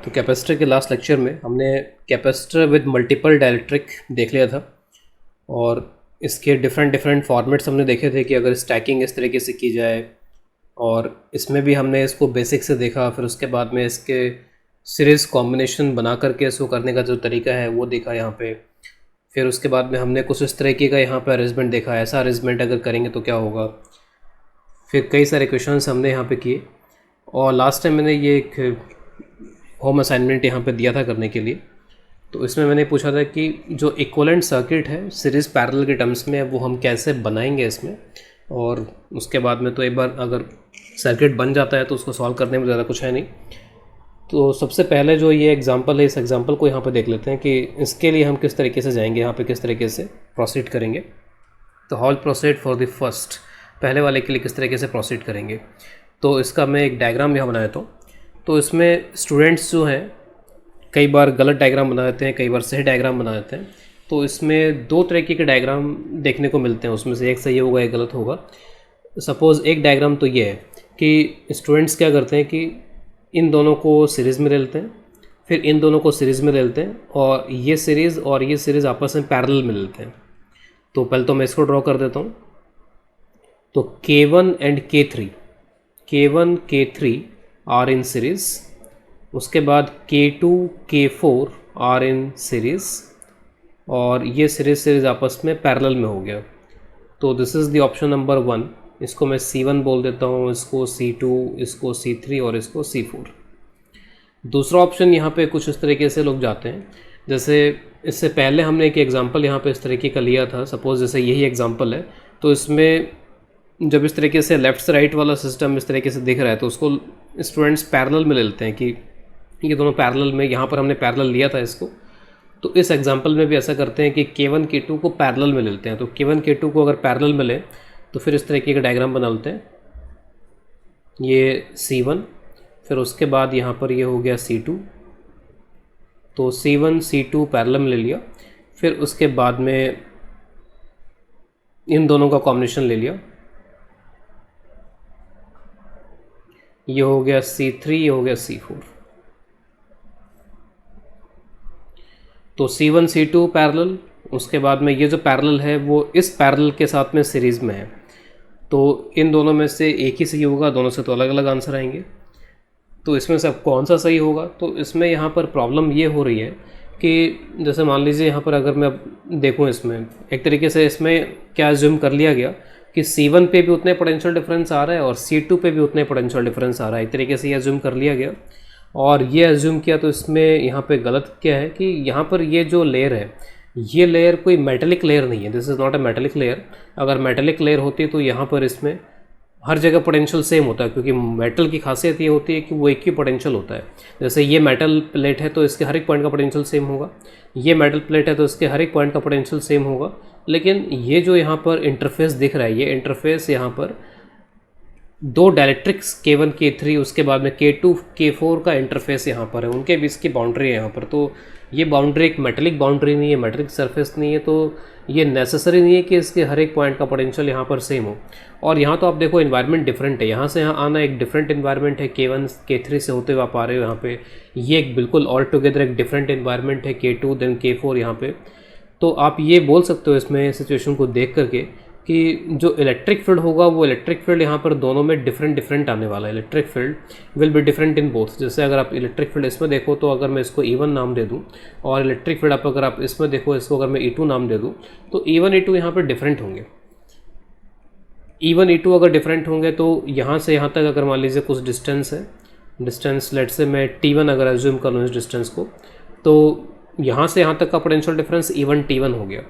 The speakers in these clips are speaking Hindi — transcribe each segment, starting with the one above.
तो कैपेसिटर के लास्ट लेक्चर में हमने कैपेसिटर विद मल्टीपल डाइलेक्ट्रिक देख लिया था और इसके डिफरेंट फॉर्मेट्स हमने देखे थे कि अगर स्टैकिंग इस तरीके से की जाए, और इसमें भी हमने इसको बेसिक से देखा। फिर उसके बाद में इसके सीरीज़ कॉम्बिनेशन बना करके इसको करने का जो तरीका है वो देखा यहाँ पे। फिर उसके बाद में हमने कुछ इस तरीके का यहाँ पे अरेंजमेंट देखा, ऐसा अरेंजमेंट अगर करेंगे तो क्या होगा। फिर कई सारे क्वेश्चंस हमने यहाँ पे किए और लास्ट टाइम मैंने ये एक होम असाइनमेंट यहाँ पे दिया था करने के लिए। तो इसमें मैंने पूछा था कि जो इक्विवेलेंट सर्किट है सीरीज़ पैरेलल के टर्म्स में वो हम कैसे बनाएंगे इसमें, और उसके बाद में तो एक बार अगर सर्किट बन जाता है तो उसको सॉल्व करने में ज़्यादा कुछ है नहीं। तो सबसे पहले जो ये एग्जांपल है, इस एग्जांपल को यहाँ पे देख लेते हैं कि इसके लिए हम किस तरीके से जाएंगे, यहाँ पे किस तरीके से प्रोसीड करेंगे। तो how proceed for the first, पहले वाले के लिए किस तरीके से प्रोसीड करेंगे। तो इसका मैं एक डायग्राम यहाँ बनाया था। तो इसमें स्टूडेंट्स जो हैं कई बार गलत डायग्राम बना देते हैं, कई बार सही डायग्राम बना देते हैं। तो इसमें दो तरीके के डायग्राम देखने को मिलते हैं, उसमें से एक सही होगा एक गलत होगा। सपोज़ एक डायग्राम तो ये है कि स्टूडेंट्स क्या करते हैं कि इन दोनों को सीरीज़ में ले लेते हैं, फिर इन दोनों को सीरीज़ में ले लेते हैं और ये सीरीज़ आपस में पैरेलल में ले लेते हैं। तो पहले तो मैं इसको ड्रॉ कर देता हूँ। तो K1 and K1 K3 are in series, उसके बाद K2 K4 are in series, और ये सीरीज़ आपस में पैरेलल में हो गया। तो this is the option number 1। इसको मैं C1 बोल देता हूँ, इसको C2, इसको C3 और इसको C4। दूसरा ऑप्शन यहाँ पे कुछ इस तरीके से लोग जाते हैं, जैसे इससे पहले हमने एक एग्जांपल यहाँ पे इस तरीके का लिया था। सपोज़ जैसे यही एग्जांपल है, तो इसमें जब इस तरीके से लेफ़्ट से राइट वाला सिस्टम इस तरीके से दिख रहा है तो उसको स्टूडेंट्स पैरेलल में ले लेते हैं कि ये दोनों पैरेलल में, यहाँ पर हमने पैरेलल लिया था इसको। तो इस एग्जांपल में भी ऐसा करते हैं कि K1 K2 को पैरेलल में ले लेते हैं। तो K1 K2 को अगर पैरेलल में लें तो फिर इस तरीके का डायग्राम बना लेते हैं। ये C1, फिर उसके बाद यहाँ पर ये हो गया C2। तो C1 C2 पैरेलल में ले लिया, फिर उसके बाद में इन दोनों का कॉम्बिनेशन ले लिया, ये हो गया C3, ये हो गया C4। तो C1 C2 पैरेलल, उसके बाद में ये जो पैरेलल है वो इस पैरेलल के साथ में सीरीज़ में है। तो इन दोनों में से एक ही सही होगा, दोनों से तो अलग अलग आंसर आएंगे। तो इसमें से अब कौन सा सही होगा। तो इसमें यहाँ पर प्रॉब्लम ये हो रही है कि जैसे मान लीजिए यहाँ पर अगर मैं अब देखूँ, इसमें एक तरीके से इसमें क्या अज्यूम कर लिया गया कि C1 पे भी उतने पोटेंशियल डिफरेंस आ रहा है और C2 पे भी उतने पोटेंशियल डिफरेंस आ रहा है। एक तरीके से ये अज्यूम कर लिया गया और ये अज्यूम किया। तो इसमें यहाँ पे गलत क्या है कि यहाँ पर ये जो लेयर है, ये लेयर कोई मेटेलिक लेयर नहीं है। This is not a metallic layer. अगर मेटेलिक लेयर होती तो यहाँ पर इसमें हर जगह पोटेंशियल सेम होता है, क्योंकि मेटल की खासियत ये होती है कि वो एक ही पोटेंशियल होता है। जैसे ये मेटल प्लेट है तो इसके हर एक पॉइंट का पोटेंशियल सेम होगा, ये मेटल प्लेट है तो इसके हर एक पॉइंट का पोटेंशियल सेम होगा। लेकिन ये जो यहाँ पर इंटरफेस दिख रहा है, ये इंटरफेस यहाँ पर दो डायलेक्ट्रिक्स K1 K3 उसके बाद में K2 K4 का इंटरफेस यहाँ पर है, उनके बीच की बाउंड्री है यहाँ पर। तो ये बाउंड्री एक मेटेलिक बाउंड्री नहीं है, मेटेलिक सरफेस नहीं है। तो ये नेसेसरी नहीं है कि इसके हर एक पॉइंट का पोटेंशियल यहाँ पर सेम हो। और यहाँ तो आप देखो इन्वायरमेंट डिफरेंट है, यहाँ से यहाँ आना एक डिफरेंट इन्वायरमेंट है। K1 K3 से होते हुए आप आ रहे हो यहाँ पे, ये एक बिल्कुल ऑल टुगेदर एक डिफरेंट इन्वायरमेंट है K2 देन K4 यहाँ पे। तो आप ये बोल सकते हो इसमें सिचुएशन को देख करके कि जो इलेक्ट्रिक फील्ड होगा वो इलेक्ट्रिक फील्ड यहाँ पर दोनों में डिफरेंट आने वाला है। Electric field will be different in both. जैसे अगर आप इलेक्ट्रिक फील्ड इसमें देखो तो अगर मैं इसको E1 नाम दे दूँ, और इलेक्ट्रिक फील्ड अगर आप इसमें देखो, इसको अगर मैं E2 नाम दे दूँ, तो E1 E2 यहाँ पर डिफरेंट होंगे। E1 E2 अगर डिफरेंट होंगे तो यहाँ से यहाँ तक अगर मान लीजिए कुछ डिस्टेंस है, डिस्टेंस लेट से मैं T1 अगर एज्यूम कर लूँ इस डिस्टेंस को, तो यहाँ से यहाँ तक का पोटेंशियल डिफरेंस E1 T1 हो गया।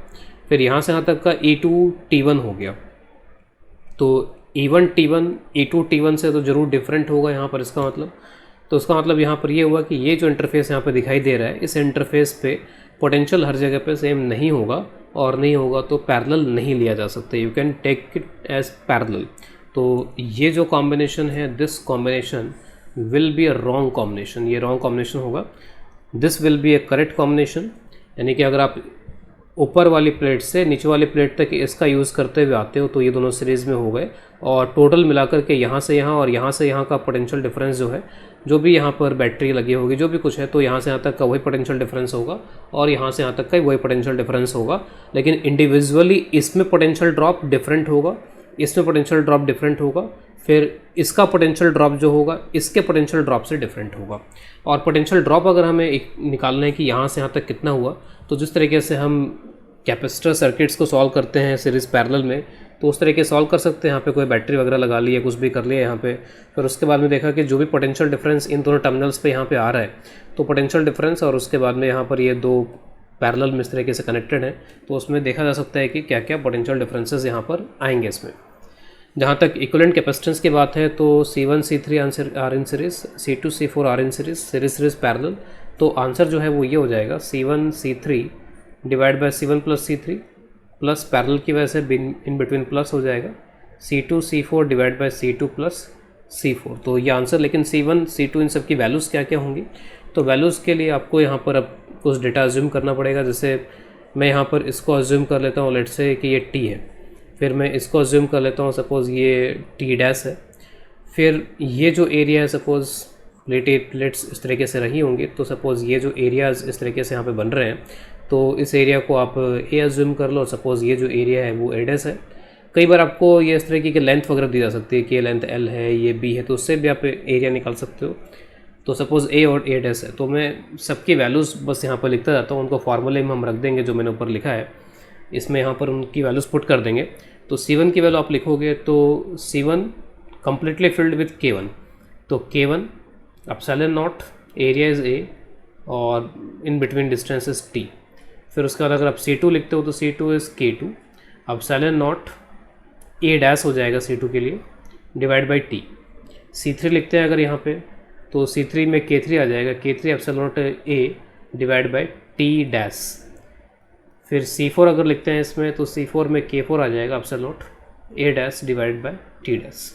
फिर यहाँ से यहाँ तक का E2 T1 हो गया। तो E1 T1 E2 T1 से तो ज़रूर डिफरेंट होगा यहाँ पर इसका मतलब। तो उसका मतलब यहाँ पर ये हुआ कि ये जो इंटरफेस यहाँ पर दिखाई दे रहा है, इस इंटरफेस पे पोटेंशियल हर जगह पे सेम नहीं होगा, और नहीं होगा तो पैरेलल नहीं लिया जा सकता। You can take it as parallel. तो ये जो कॉम्बिनेशन है, this combination will be a wrong combination, ये रॉन्ग कॉम्बिनेशन होगा। This will be a correct combination. यानी कि अगर आप ऊपर वाली प्लेट से नीचे वाली प्लेट तक इसका यूज़ करते हुए आते हो तो ये दोनों सीरीज़ में हो गए, और टोटल मिलाकर के यहाँ से यहाँ और यहाँ से यहाँ का पोटेंशियल डिफरेंस जो है जो भी यहाँ पर बैटरी लगी होगी, जो भी कुछ है, तो यहाँ से यहाँ तक का वही पोटेंशियल डिफरेंस होगा और यहाँ से यहाँ तक का वही पोटेंशियल डिफरेंस होगा। लेकिन इंडिविजुअली इसमें पोटेंशियल ड्रॉप डिफरेंट होगा, इसमें पोटेंशियल ड्रॉप डिफरेंट होगा, फिर इसका पोटेंशियल ड्रॉप जो होगा इसके पोटेंशियल ड्रॉप से डिफरेंट होगा। और पोटेंशियल ड्रॉप अगर हमें निकालना है कि यहाँ से यहाँ तक कितना हुआ, तो जिस तरीके से हम कैपेसिटर सर्किट्स को सॉल्व करते हैं सीरीज़ पैरेलल में, तो उस तरीके सॉल्व कर सकते हैं। यहाँ पे कोई बैटरी वगैरह लगा ली है, कुछ भी कर लिया यहाँ पे, फिर उसके बाद में देखा कि जो भी पोटेंशियल डिफरेंस इन दोनों टर्मिनल्स पे यहाँ पे आ रहा है, तो पोटेंशियल डिफरेंस और उसके बाद में यहाँ पर ये दो पैरेलल में इस तरीके से कनेक्टेड है, तो उसमें देखा जा सकता है कि क्या क्या पोटेंशियल डिफरेंसेस यहाँ पर आएंगे इसमें। जहाँ तक इक्विवेलेंट कैपेसिटेंस की बात है, तो C1 C3 are in series, C2 C4 are in series, series parallel, तो आंसर जो है वो ये हो जाएगा C1 C3 divide by C1 plus C3 plus parallel की वजह से इन बिटवीन प्लस हो जाएगा C2 C4 divide by C2 plus C4। तो ये आंसर, लेकिन C1 C2 इन सब की वैल्यूज़ क्या क्या होंगी, तो वैल्यूज़ के लिए आपको यहाँ पर अब कुछ डेटा अज्यूम करना पड़ेगा। जैसे मैं यहाँ पर इसको अज्यूम कर लेता हूँ, लेट्स से कि ये T है, फिर मैं इसको अज्यूम कर लेता हूँ सपोज़ ये T डैश है, फिर ये जो एरिया है सपोज़ प्लेट्स इस तरीके से रही होंगी, तो सपोज़ ये जो एरियाज़ इस तरीके से यहाँ पे बन रहे हैं, तो इस एरिया को आप ए अज्यूम कर लो। सपोज़ ये जो एरिया है वो ए डैश है। कई बार आपको ये इस तरीके की लेंथ वगैरह दी जा सकती है कि ये लेंथ एल है, ये बी है, तो उससे भी आप एरिया निकाल सकते हो। तो सपोज़ ए और ए डैश है, तो मैं सबकी वैल्यूज़ बस यहाँ पर लिखता जाता हूँ, उनको फार्मूले में हम रख देंगे जो मैंने ऊपर लिखा है, इसमें यहाँ पर उनकी वैल्यूज़ पुट कर देंगे। तो C1 की वैल्यू आप लिखोगे तो C1 completely filled with K1, तो K1 epsilon not, area is A और in between distance is T। फिर उसके बाद अगर आप C2 लिखते हो तो C2 is K2, epsilon naught A dash हो जाएगा C2 के लिए डिवाइड बाई T। C3 लिखते हैं अगर यहाँ पे, तो C3 में K3 आ जाएगा, K3 epsilon naught A divide by T dash. फिर C4 अगर लिखते हैं इसमें, तो C4 में K4 आ जाएगा epsilon naught A dash divide by T dash.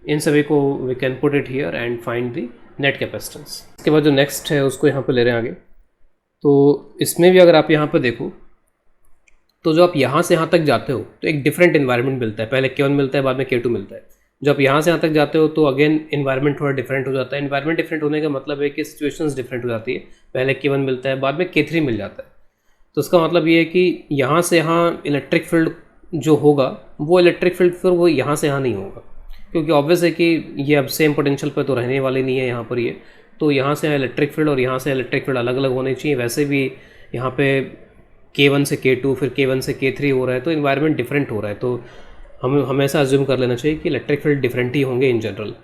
इन सभी को we can put it here and find the net capacitance. इसके बाद जो नेक्स्ट है उसको यहाँ पे ले रहे हैं आगे। तो इसमें भी अगर आप यहाँ पे देखो, तो जो आप यहाँ से यहाँ तक जाते हो तो एक डिफरेंट इन्वायरमेंट मिलता है। पहले K1 मिलता है, बाद में K2 मिलता है। जब यहाँ से यहाँ तक जाते हो तो अगेन इन्वायरमेंट थोड़ा डिफरेंट हो जाता है। इन्वायरमेंट डिफरेंट होने का मतलब है कि सिचुएशंस डिफरेंट हो जाती है। पहले K1 मिलता है, बाद में K3 मिल जाता है। तो इसका मतलब ये है कि यहाँ से यहाँ इलेक्ट्रिक फील्ड जो होगा वो इलेक्ट्रिक फील्ड फिर वो यहाँ से यहाँ नहीं होगा, क्योंकि ऑब्वियस है कि ये अब सेम पोटेंशियल पर तो रहने वाली नहीं है यहाँ पर ये। तो यहाँ से इलेक्ट्रिक फील्ड और यहाँ से इलेक्ट्रिक फील्ड अलग अलग होने चाहिए। वैसे भी यहाँ पे K1 से K2 फिर K1 से K3 हो रहा है, तो इन्वायरमेंट डिफरेंट हो रहा है। तो हमें हमेशा अज्यूम कर लेना चाहिए कि इलेक्ट्रिक फील्ड डिफरेंट ही होंगे इन जनरल।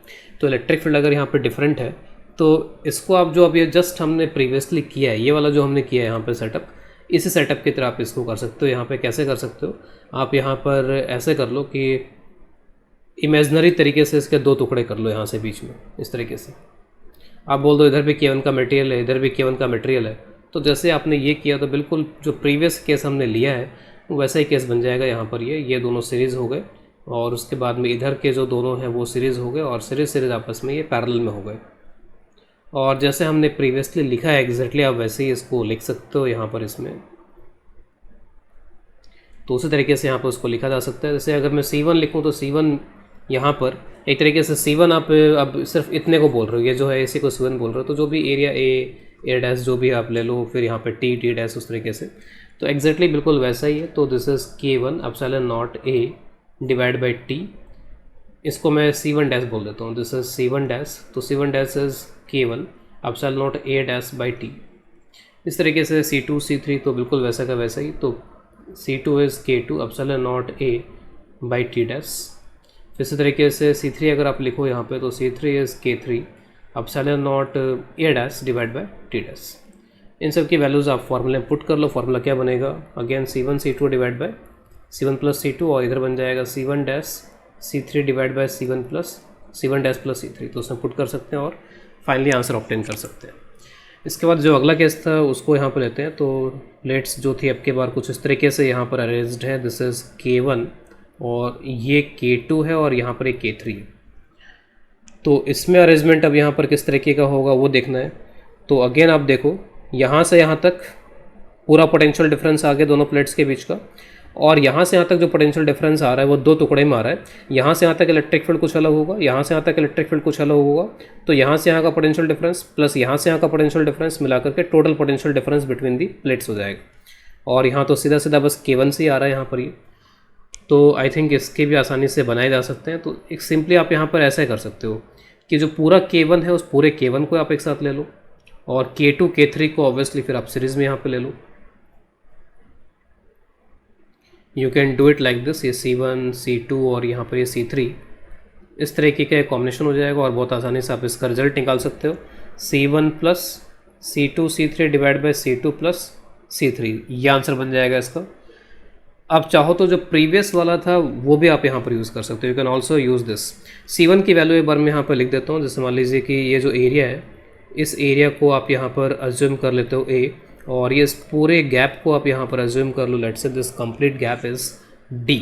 तो इलेक्ट्रिक फील्ड अगर यहाँ पे डिफरेंट है, तो इसको आप जो अब ये जस्ट हमने प्रीवियसली किया है, ये वाला जो हमने किया है यहाँ पे सेटअप, इसी सेटअप की तरह आप इसको कर सकते हो। यहाँ पे कैसे कर सकते हो, आप यहाँ पर ऐसे कर लो कि इमेजनरी तरीके से इसके दो टुकड़े कर लो यहाँ से बीच में, इस तरीके से आप बोल दो इधर भी K1 का मटेरियल है, इधर भी K1 का मटेरियल है। तो जैसे आपने ये किया तो बिल्कुल जो प्रीवियस केस हमने लिया है वैसा ही केस बन जाएगा। यहाँ पर ये दोनों सीरीज़ हो गए और उसके बाद में इधर के जो दोनों हैं वो सीरीज़ हो गए और सीरीज़ आपस में ये पैरेलल में हो गए। और जैसे हमने प्रीवियसली लिखा है एग्जैक्टली आप वैसे ही इसको लिख सकते हो यहाँ पर इसमें। तो उसी तरीके से यहाँ पर उसको लिखा जा सकता है। जैसे अगर मैं C1 लिखूँ तो C1 यहाँ पर एक तरीके से C1 आप अब सिर्फ इतने को बोल रहे हो, ये जो है इसी को C1 बोल रहे हो। तो जो भी एरिया A डैश जो भी आप ले लो, फिर यहाँ पे T डैश उस तरीके से, तो एग्जैक्टली बिल्कुल वैसा ही है। तो this is K1 epsilon naught A divide by T। इसको मैं C1 डैश बोल देता हूँ, दिस इज C1 डैश। तो C1 dash is K1 epsilon naught A dash by T। इस तरीके से C2 C3 तो बिल्कुल वैसा का वैसा ही। तो C2 is K2 epsilon naught A by T dash. फिर इसी तरीके से C3 अगर आप लिखो यहाँ पे, तो C3 is K3 epsilon naught A dash divide by T dash. इन सब की वैल्यूज़ आप फार्मूले में पुट कर लो। फार्मूला क्या बनेगा, again C1 C2 divide by C1 plus C2 और इधर बन जाएगा C1 dash C3 divide by C1 dash plus C3। तो उसमें पुट कर सकते हैं और फाइनली आंसर ऑब्टेन कर सकते हैं। इसके बाद जो अगला केस था उसको यहाँ पर लेते हैं। तो प्लेट्स जो थी अब के बार कुछ इस तरीके से यहाँ पर अरेंज्ड है। दिस इज़ K1 और ये K2 है और यहाँ पर एक K3 है। तो इसमें अरेंजमेंट अब यहाँ पर किस तरीके का होगा वो देखना है। तो अगेन आप देखो यहाँ से यहाँ तक पूरा पोटेंशियल डिफरेंस आ गया दोनों प्लेट्स के बीच का। और यहाँ से यहाँ तक जो पोटेंशियल डिफरेंस आ रहा है वो दो टुकड़े में आ रहा है। यहाँ से यहाँ तक इलेक्ट्रिक फील्ड कुछ अलग होगा, यहाँ से यहाँ तक इलेक्ट्रिक फील्ड कुछ अलग होगा। तो यहाँ से यहाँ का पोटेंशियल डिफरेंस प्लस यहाँ से यहाँ का पोटेंशियल डिफरेंस मिला करके total potential difference between the plates हो जाएगा। और यहाँ तो सीधा सीधा बस K1 से ही आ रहा है यहाँ पर ये, तो आई थिंक इसके भी आसानी से बनाए जा सकते हैं। तो एक सिंपली आप यहाँ पर ऐसा कर सकते हो कि जो पूरा K1 है उस पूरे K1 को आप एक साथ ले लो, और K2 K3 को ऑब्वियसली फिर आप सीरीज़ में यहाँ पे ले लो। You can do it like this, ये C1 C2 और यहाँ पर ये C3, इस तरीके का एक कॉम्बिनेशन हो जाएगा और बहुत आसानी से आप इसका रिजल्ट निकाल सकते हो। C1 plus C2 C3 divide by C2 plus C3, ये आंसर बन जाएगा इसका। आप चाहो तो जो प्रीवियस वाला था वो भी आप यहाँ पर यूज़ कर सकते हो, you can also use this. C1 की वैल्यू एक बार मैं यहाँ पर लिख देता हूँ। जैसे मान लीजिए कि ये जो एरिया है, इस एरिया को आप यहाँ पर अज्यूम कर लेते हो A, और ये इस पूरे गैप को आप यहाँ पर अज्यूम कर लो, let's say this complete gap is D।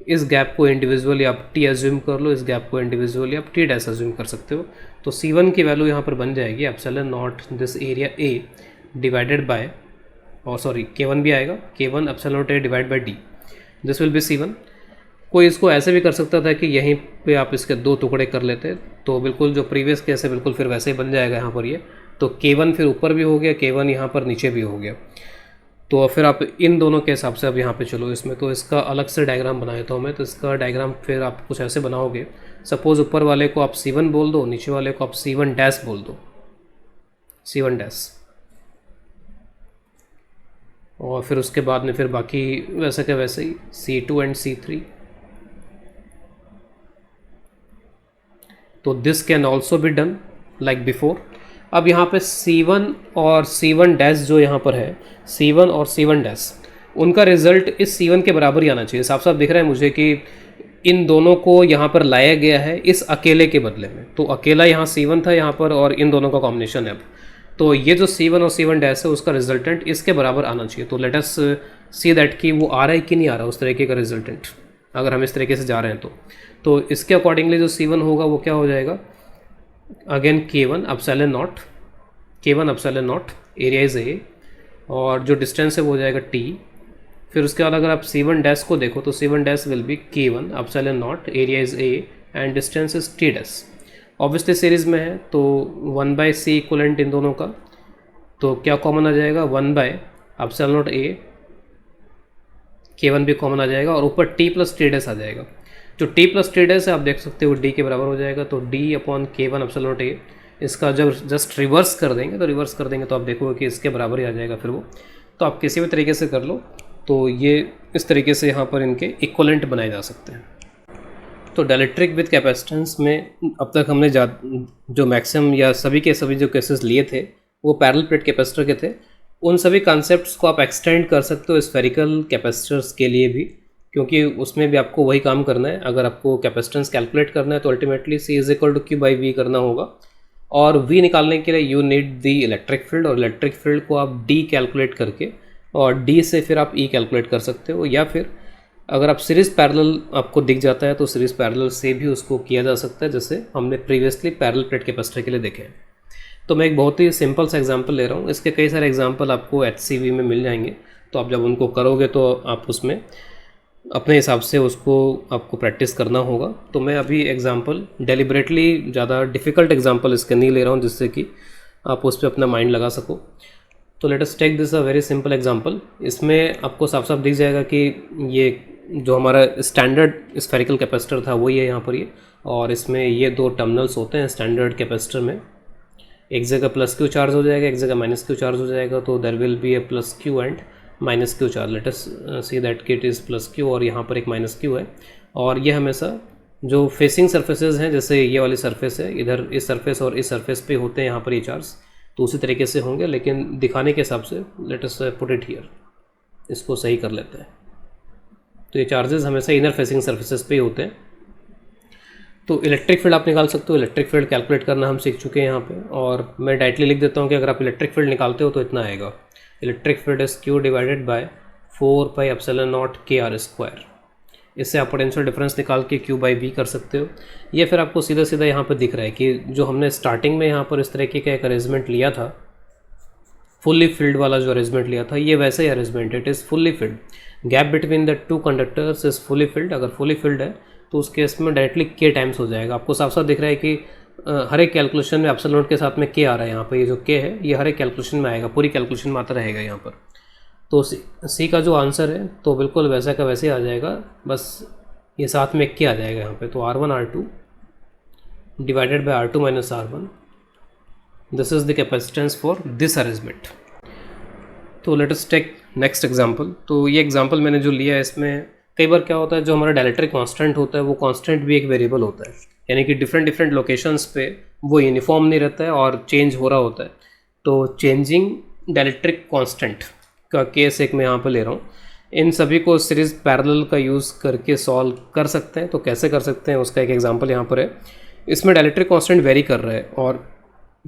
इस गैप को इंडिविजुअली आप T अज्यूम कर लो, इस गैप को इंडिविजुअली आप T डैश अज्यूम कर सकते हो। तो C1 की वैल्यू यहाँ पर बन जाएगी epsilon not this area A divided by, और सॉरी K1 भी आएगा, K1 epsilon naught A divide by D, this will B C1। कोई इसको ऐसे भी कर सकता था कि यहीं पे आप इसके दो टुकड़े कर लेते, तो बिल्कुल जो प्रीवियस केस है बिल्कुल फिर वैसे ही बन जाएगा यहाँ पर ये। तो K1 फिर ऊपर भी हो गया, K1 यहाँ पर नीचे भी हो गया। तो फिर आप इन दोनों के हिसाब से अब यहाँ पे चलो इसमें, तो इसका अलग से डायग्राम बनाया था मैं। तो इसका डायग्राम फिर आप कुछ ऐसे बनाओगे, सपोज़ ऊपर वाले को आप C1 बोल दो, नीचे वाले को आप C1 डैश बोल दो, C1 डैश, और फिर उसके बाद में फिर बाकी वैसे के वैसे ही C2 एंड C3। तो this can also be done like before. अब यहाँ पे C1 और C1 डैश जो यहाँ पर है, C1 और C1 डैश, उनका रिजल्ट इस C1 के बराबर ही आना चाहिए। साफ साफ दिख रहा है मुझे कि इन दोनों को यहाँ पर लाया गया है इस अकेले के बदले में। तो अकेला यहाँ C1 था यहाँ पर, और इन दोनों का कॉम्बिनेशन है अब। तो ये जो C1 और C1 डैश है उसका रिजल्टेंट इसके बराबर आना चाहिए। तो लेट अस सी दैट कि वो आ रहा है कि नहीं आ रहा उस तरीके का रिजल्टेंट, अगर हम इस तरीके से जा रहे हैं तो इसके अकॉर्डिंगली जो C1 होगा वो क्या हो जाएगा, again K1 epsilon not, K1 epsilon not, area is A, और जो डिस्टेंस है वो हो जाएगा T। फिर उसके बाद अगर आप C1 डैश को देखो तो C1 dash will be K1 epsilon not, area is A and distance is T dash. Obviously series में है तो 1/c इक्वलेंट इन दोनों का, तो क्या कॉमन आ जाएगा, 1/एप्सिलॉन नॉट A, K1 भी कॉमन आ जाएगा, और ऊपर T प्लस T डैश आ जाएगा। जो T प्लस T डैश है आप देख सकते हो D के बराबर हो जाएगा। तो D upon K1 epsilon naught A, इसका जब जस्ट रिवर्स कर देंगे तो आप देखोगे कि इसके बराबर ही आ जाएगा फिर वो। तो आप किसी भी तरीके से कर लो, तो ये इस तरीके से यहाँ पर इनके इक्वलेंट बनाए जा सकते हैं। तो डाइलेक्ट्रिक विद कैपेसिटेंस में अब तक हमने जो मैक्सिमम या सभी के सभी जो केसेस लिए थे वो पैरेलल प्लेट कैपेसिटर के थे। उन सभी कॉन्सेप्ट्स को आप एक्सटेंड कर सकते हो स्फेरिकल कैपेसिटर्स के लिए भी, क्योंकि उसमें भी आपको वही काम करना है। अगर आपको कैपेसिटेंस कैलकुलेट करना है तो ultimately C is equal to Q/V करना होगा, और V निकालने के लिए you need the electric field, और इलेक्ट्रिक फील्ड को आप D कैलकुलेट करके और D से फिर आप E कैलकुलेट कर सकते हो, या फिर अगर आप सीरीज़ पैरेलल आपको दिख जाता है तो सीरीज़ पैरेलल से भी उसको किया जा सकता है, जैसे हमने प्रीवियसली पैरेलल प्लेट कैपेसिटर के लिए देखे हैं। तो मैं एक बहुत ही सिंपल सा एग्जांपल ले रहा हूँ, इसके कई सारे एग्जांपल आपको HCV में मिल जाएंगे। तो आप जब उनको करोगे तो आप उसमें अपने हिसाब से उसको आपको प्रैक्टिस करना होगा। तो मैं अभी एग्जांपल डेलिबरेटली ज़्यादा डिफ़िकल्ट एग्जांपल इसके नहीं ले रहा हूँ, जिससे कि आप उस पर अपना माइंड लगा सको। तो let us take this a very simple example. इसमें आपको साफ साफ दिख जाएगा कि ये जो हमारा स्टैंडर्ड स्फेरिकल कैपेसिटर था वही है यहाँ पर ये, और इसमें ये दो टर्मिनल्स होते हैं स्टैंडर्ड कैपेसिटर में। एक जगह प्लस Q चार्ज हो जाएगा, एक जगह माइनस Q चार्ज हो जाएगा। तो there will be a plus Q and minus Q charge. Let us see that it is plus Q और यहाँ पर एक माइनस Q है। और ये हमेशा जो फेसिंग सर्फेसेज हैं, जैसे ये वाली सरफेस है, इधर इस सरफेस और इस सरफेस पे होते हैं यहाँ पर ये चार्ज, तो उसी तरीके से होंगे, लेकिन दिखाने के हिसाब से let us put it here, इसको सही कर लेते हैं। तो ये चार्जेस हमेशा इनर फेसिंग सर्फेसेस पे ही होते हैं। तो इलेक्ट्रिक फील्ड आप निकाल सकते हो। इलेक्ट्रिक फील्ड कैलकुलेट करना हम सीख चुके हैं यहाँ पे, और मैं डायरेक्टली लिख देता हूँ कि अगर आप इलेक्ट्रिक फील्ड निकालते हो तो इतना आएगा, electric field is Q divided by 4πε0 kr²। इससे आप पोटेंशियल डिफरेंस निकाल के Q/V कर सकते हो। ये फिर आपको सीधा सीधा यहाँ पर दिख रहा है कि जो हमने स्टार्टिंग में यहाँ पर इस तरीके का एक अरेंजमेंट लिया था फुल्ली फिल्ड वाला जो अरेंजमेंट लिया था, ये वैसा ही अरेंजमेंट है, it is fully filled. Gap between the two conductors is fully filled. अगर फुल्ली फिल्ड है तो उस केस में डायरेक्टली के टाइम्स हो जाएगा। आपको साफ साफ दिख रहा है कि हर एक कैलकुलेशन में एप्सिलॉन नॉट के साथ में के आ रहा है यहाँ पर। ये जो के है ये हर एक कैलकुलेशन में आएगा, पूरी कैलकुलेशन में आता रहेगा यहाँ पर। तो सी का जो आंसर है तो बिल्कुल वैसा का वैसे आ जाएगा, बस ये साथ में के आ जाएगा यहाँ पे। तो R1 R2 divided by R2 minus R1, this is the capacitance for this arrangement. तो let us take next example. तो ये एग्जांपल मैंने जो लिया है, इसमें कई बार क्या होता है, जो हमारा डायलेक्ट्रिक कांस्टेंट होता है वो कांस्टेंट भी एक वेरिएबल होता है, यानी कि डिफरेंट डिफरेंट लोकेशंस पे वो यूनिफॉर्म नहीं रहता है और चेंज हो रहा होता है। तो चेंजिंग डायलेक्ट्रिक कांस्टेंट का केस एक मैं यहाँ पर ले रहा हूँ। इन सभी को सीरीज़ पैरेलल का यूज़ करके सॉल्व कर सकते हैं। तो कैसे कर सकते हैं उसका एक एग्जांपल यहाँ पर है। इसमें डायलेक्ट्रिक कांस्टेंट वेरी कर रहा है और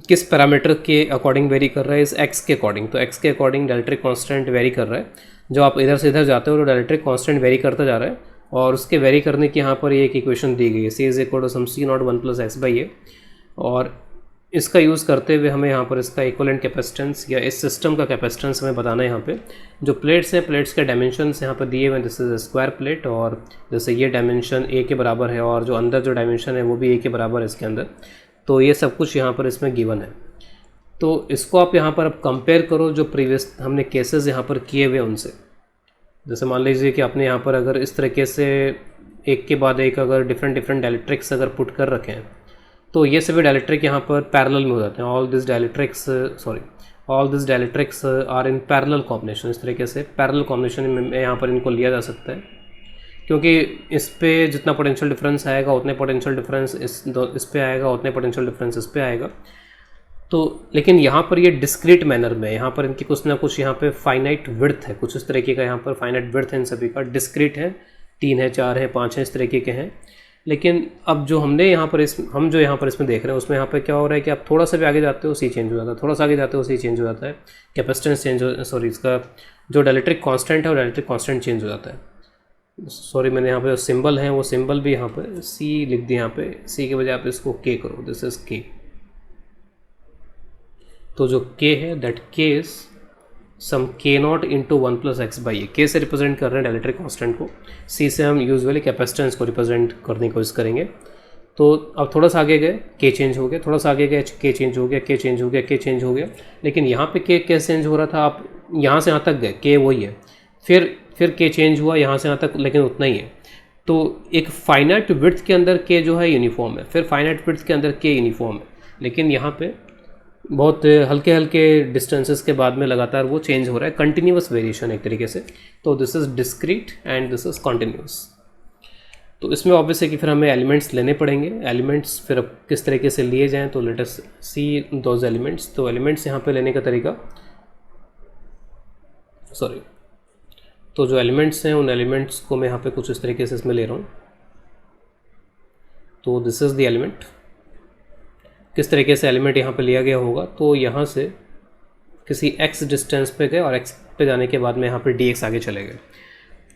किस पैरामीटर के अकॉर्डिंग वेरी कर रहा है, इस एक्स के अकॉर्डिंग। तो एक्स के अकॉर्डिंग डायलेक्ट्रिक कांस्टेंट वेरी कर रहा है। जो आप इधर से इधर जाते हो तो डायलेक्ट्रिक कांस्टेंट वेरी करता जा रहा है और उसके वेरी करने की यहाँ पर ये एक इक्वेशन दी गई है, C is equal to some C naught 1 + x/a। और इसका यूज़ करते हुए हमें यहाँ पर इसका इक्विवेलेंट कैपेसिटेंस या इस सिस्टम का कैपेसिटेंस हमें बताना है। यहाँ पे जो प्लेट्स हैं, प्लेट्स के डायमेंशंस यहाँ पर दिए हुए हैं। दिस इज स्क्वायर प्लेट और जैसे ये डायमेंशन a के बराबर है और जो अंदर जो डायमेंशन है वो भी a के बराबर है इसके अंदर। तो ये सब कुछ यहाँ पर इसमें गिवन है। तो इसको आप यहाँ पर अब कंपेयर करो जो प्रीवियस हमने केसेस यहाँ पर किए हुए उनसे। जैसे मान लीजिए कि आपने यहाँ पर अगर इस तरीके से एक के बाद एक अगर डिफरेंट डिफरेंट डायलेक्ट्रिक्स अगर पुट कर रखे हैं तो ये सभी डायलेक्ट्रिक यहाँ पर पैरेलल में हो जाते हैं। All this dielectrics are in parallel combination. इस तरीके से पैरेलल कॉम्बिनेशन में यहाँ पर इनको लिया जा सकता है, क्योंकि इस पे जितना पोटेंशियल डिफरेंस आएगा उतने पोटेंशियल डिफरेंस इस पे आएगा, उतने पोटेंशियल डिफरेंस इस पे आएगा। तो लेकिन यहाँ पर ये डिस्क्रीट मैनर में, यहाँ पर इनकी कुछ ना कुछ यहाँ पे फाइनाइट विड्थ है, कुछ इस तरीके का यहाँ पर फाइनाइट विड्थ है इन सभी का। डिस्क्रीट है, 3 है, 4 है, 5 है, इस तरीके के हैं। लेकिन अब जो हमने यहाँ पर हम जो यहाँ पर इसमें देख रहे हैं उसमें यहाँ पर क्या हो रहा है कि आप थोड़ा सा भी आगे जाते हो सी चेंज हो जाता है, थोड़ा सा आगे जाते हो सी चेंज हो जाता है, कैपेसिटेंस चेंज हो, सॉरी इसका जो डायलेक्ट्रिक कांस्टेंट है वो डायलेक्ट्रिक कांस्टेंट चेंज हो जाता है। सॉरी मैंने यहाँ पे जो सिंबल है वो सिंबल भी यहाँ पर सी लिख दिया, यहाँ पे सी के बजाय आप इसको के करो, दिस इज के। तो जो k है that k is some k0 into 1 + x/a। k से रिप्रेजेंट कर रहे हैं डायलेक्ट्रिक कांस्टेंट को, c से हम यूजुअली कैपेसिटेंस को रिप्रेजेंट करने की कोशिश करेंगे। तो अब थोड़ा सा आगे गए k चेंज हो गया, थोड़ा सा आगे गए k चेंज हो गया, k चेंज हो गया, k चेंज हो गया। लेकिन यहाँ पे k कैसे चेंज हो रहा था, आप यहाँ से यहाँ तक गए k वही है, फिर k चेंज हुआ यहाँ से यहाँ तक, लेकिन उतना ही है। तो एक फाइनाइट विड्थ के अंदर k जो है यूनिफॉर्म है, फिर फाइनाइट विड्थ के अंदर k यूनिफॉर्म है, लेकिन यहाँ पे बहुत हल्के हल्के डिस्टेंसेस के बाद में लगातार वो चेंज हो रहा है, कंटिन्यूस वेरिएशन एक तरीके से। तो this is discrete and this is continuous. तो इसमें ऑब्वियस है कि फिर हमें एलिमेंट्स लेने पड़ेंगे। एलिमेंट्स फिर अब किस तरीके से लिए जाएं, तो let us C those elements. तो एलिमेंट्स यहाँ पे लेने का तरीका, सॉरी, तो जो एलिमेंट्स हैं उन एलिमेंट्स को मैं यहाँ पे कुछ इस तरीके से इसमें ले रहा हूँ। तो दिस इज़ द एलिमेंट। किस तरीके से एलिमेंट यहाँ पे लिया गया होगा, तो यहाँ से किसी x डिस्टेंस पे गए और x पे जाने के बाद में यहाँ पे dx आगे चले गए।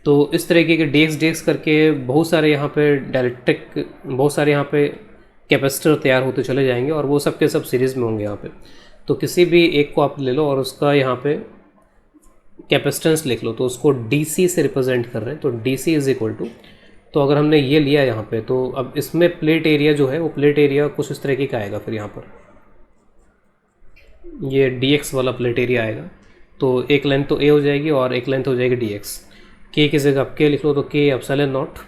तो इस तरीके के dx करके बहुत सारे यहाँ पे डायलेक्ट्रिक, बहुत सारे यहाँ पे कैपेसिटर तैयार होते चले जाएंगे और वो सब के सब सीरीज़ में होंगे यहाँ पे। तो किसी भी एक को आप ले लो और उसका यहाँ पे कैपेसिटेंस लिख लो, तो उसको dc से रिप्रेजेंट कर रहे हैं। तो dc इज इक्वल टू, तो अगर हमने ये लिया यहाँ पे, तो अब इसमें प्लेट एरिया जो है वो प्लेट एरिया कुछ इस तरीके का आएगा। फिर यहाँ पर ये dx वाला प्लेट एरिया आएगा। तो एक लेंथ तो a हो जाएगी और एक लेंथ हो जाएगी dx। k की जगह आप k लिख लो, तो k एप्सिलॉन नॉट।